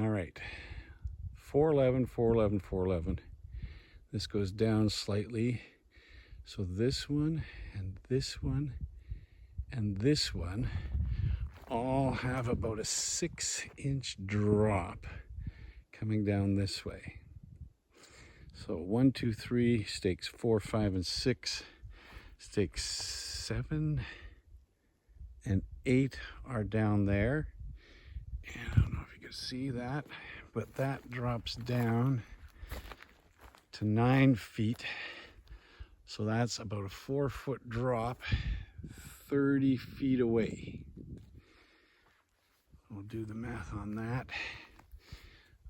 All right, 411, 411, 411. This goes down slightly. So this one and this one and this one all have about a 6-inch drop coming down this way. So 1, 2, 3, stakes 4, 5, and 6, stakes 7 and 8 are down there. And I don't know if you can see that, but that drops down to 9 feet. So that's about a 4-foot drop, 30 feet away. We'll do the math on that.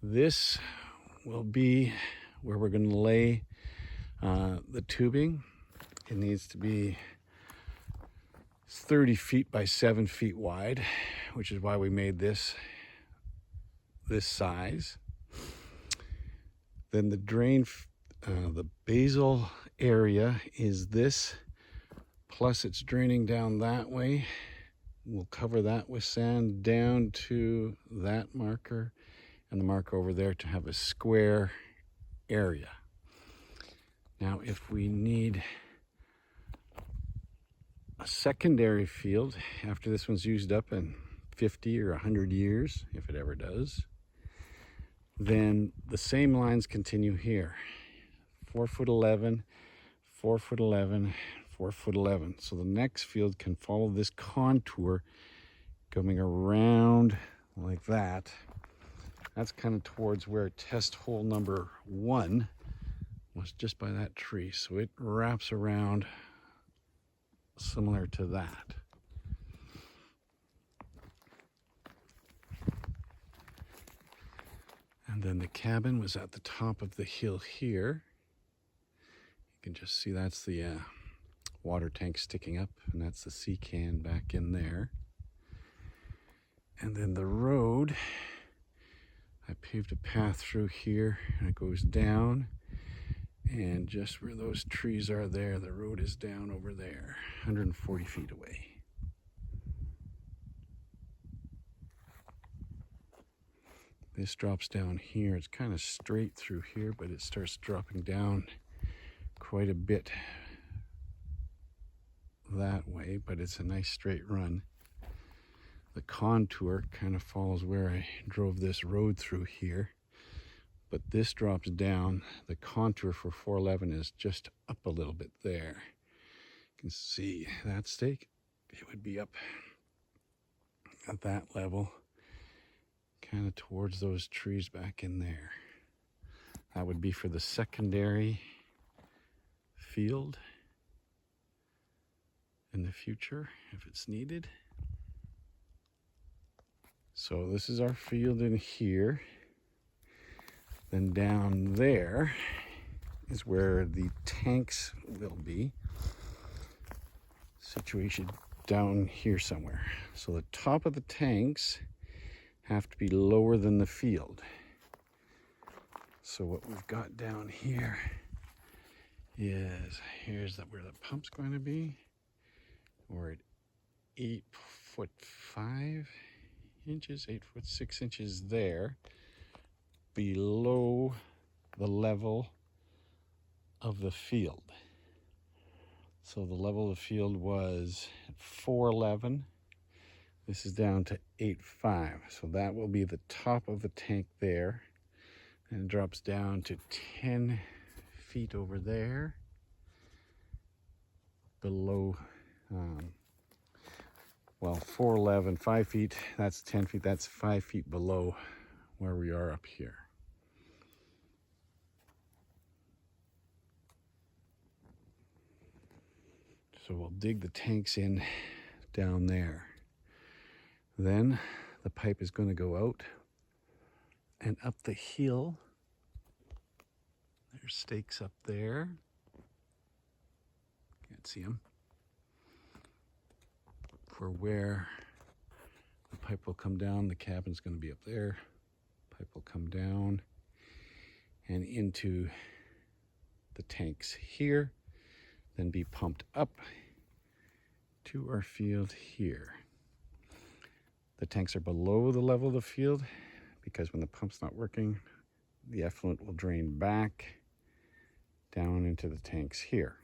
This will be where we're going to lay the tubing. It needs to be 30 feet by 7 feet wide, which is why we made this size. Then the drain, the basal area is this, plus it's draining down that way. We'll cover that with sand down to that marker and the marker over there to have a square area. Now, if we need a secondary field after this one's used up in 50 or 100 years, if it ever does, then the same lines continue here. 4'11", 4'11", 4'11". So the next field can follow this contour coming around like that. That's kind of towards where test hole number 1 was, just by that tree. So it wraps around similar to that. And then the cabin was at the top of the hill here. You can just see that's the water tank sticking up, and that's the sea can back in there. And then the road, I paved a path through here, and it goes down, and just where those trees are there, the road is down over there, 140 feet away. This drops down here. It's kind of straight through here, but it starts dropping down quite a bit that way, but it's a nice straight run. The contour kind of follows where I drove this road through here, but this drops down. The contour for 411 is just up a little bit there. You can see that stake. It would be up at that level, kind of towards those trees back in there. That would be for the secondary field in the future if it's needed. So this is our field in here. Then down there is where the tanks will be. Situation down here somewhere. So the top of the tanks have to be lower than the field. So what we've got down here is, here's where the pump's going to be. We're at 8'5" 8'6" there, below the level of the field. So the level of the field was at 4'11". This is down to 8'5". So that will be the top of the tank there. And it drops down to 10 feet over there, below, 4'11", 5 feet, that's 10 feet, that's 5 feet below where we are up here. So we'll dig the tanks in down there. Then the pipe is going to go out and up the hill. There's stakes up there. Can't see them. For where the pipe will come down, the cabin's going to be up there. Pipe will come down and into the tanks here, then be pumped up to our field here. The tanks are below the level of the field because when the pump's not working, the effluent will drain back down into the tanks here.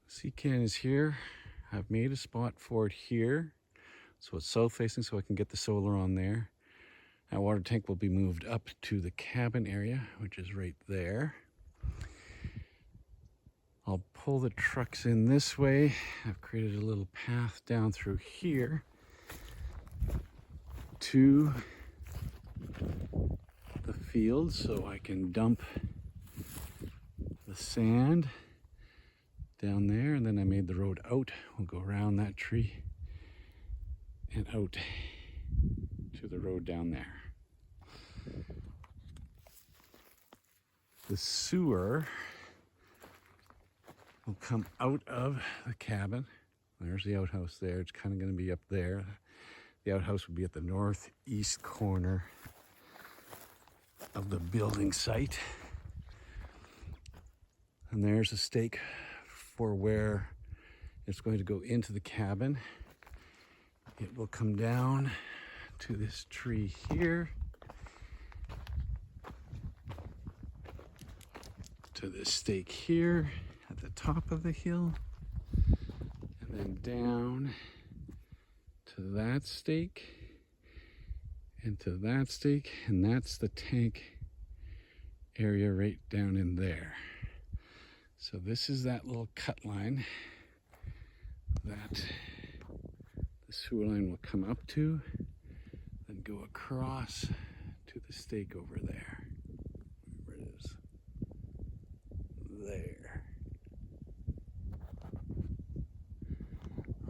Sea can is here. I've made a spot for it here, so it's south facing, so I can get the solar on there. That water tank will be moved up to the cabin area, which is right there. I'll pull the trucks in this way. I've created a little path down through here to the field so I can dump the sand down there, and then I made the road out. We'll go around that tree and out to the road down there. The sewer will come out of the cabin. There's the outhouse there. It's kind of going to be up there. The outhouse will be at the northeast corner of the building site. And there's a stake for where it's going to go into the cabin. It will come down to this tree here, to this stake here at the top of the hill, and then down to that stake and to that stake, and that's the tank area right down in there. So this is that little cut line that the sewer line will come up to, then go across to the stake over there. Where it is. There.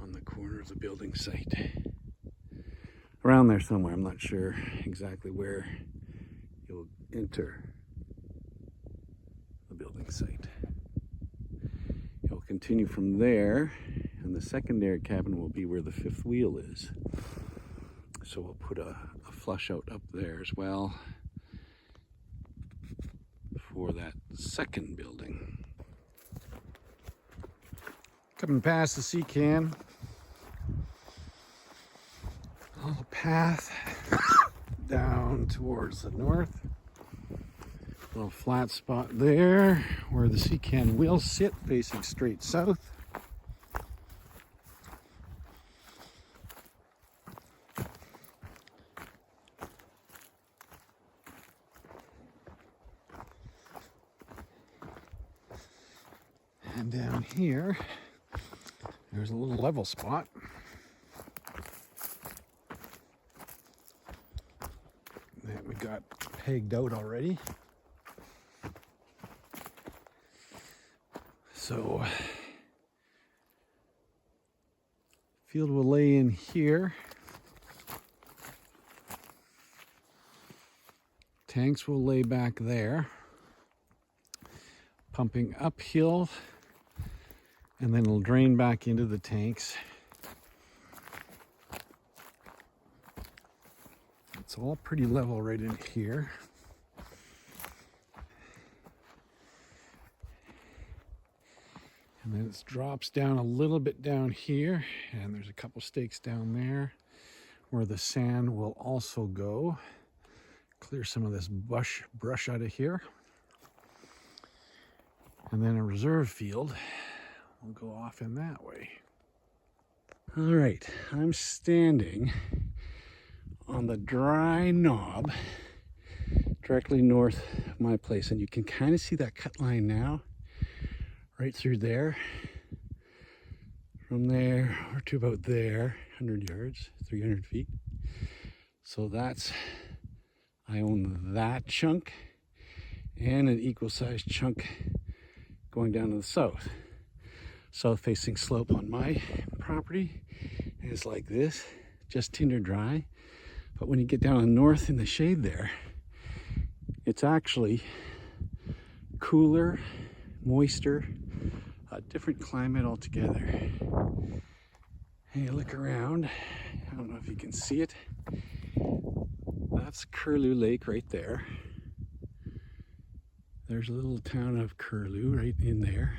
On the corner of the building site. Around there somewhere, I'm not sure exactly where you'll enter the building site. It will continue from there, and the secondary cabin will be where the fifth wheel is. So we'll put a flush out up there as well for that second building. Coming past the sea can, a little path down towards the north. A little flat spot there where the sea can will sit, facing straight south. And down here, there's a little level spot. That we got pegged out already. So, field will lay in here. Tanks will lay back there, pumping uphill, and then it'll drain back into the tanks. It's all pretty level right in here. And then it drops down a little bit down here, and there's a couple stakes down there where the sand will also go. Clear some of this brush out of here. And then a reserve field will go off in that way. All right, I'm standing on the dry knob directly north of my place, and you can kind of see that cut line now. Right through there, from there or to about there, 100 yards, 300 feet. So that's, I own that chunk and an equal sized chunk going down to the south. South facing slope on my property is like this, just tinder dry. But when you get down to the north in the shade there, it's actually cooler, moister, a different climate altogether. And you look around, I don't know if you can see it. That's Curlew Lake right there. There's a little town of Curlew right in there.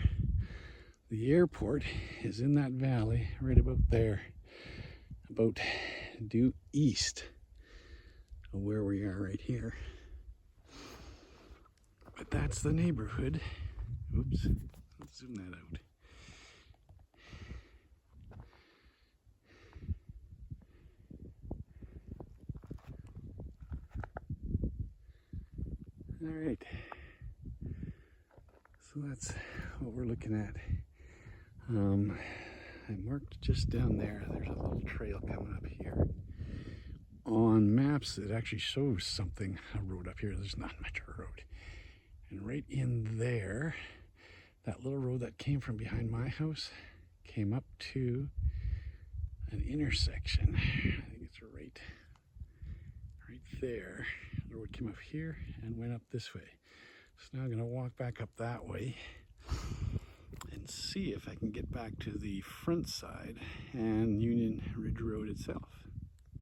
The airport is in that valley right about there, about due east of where we are right here. But that's the neighborhood. Oops, let's zoom that out. All right, so that's what we're looking at. I marked just down there, there's a little trail coming up here. On maps, it actually shows something, a road up here. There's not much of a road. And right in there, that little road that came from behind my house came up to an intersection. I think it's right there. The road came up here and went up this way. So now I'm gonna walk back up that way and see if I can get back to the front side and Union Ridge Road itself.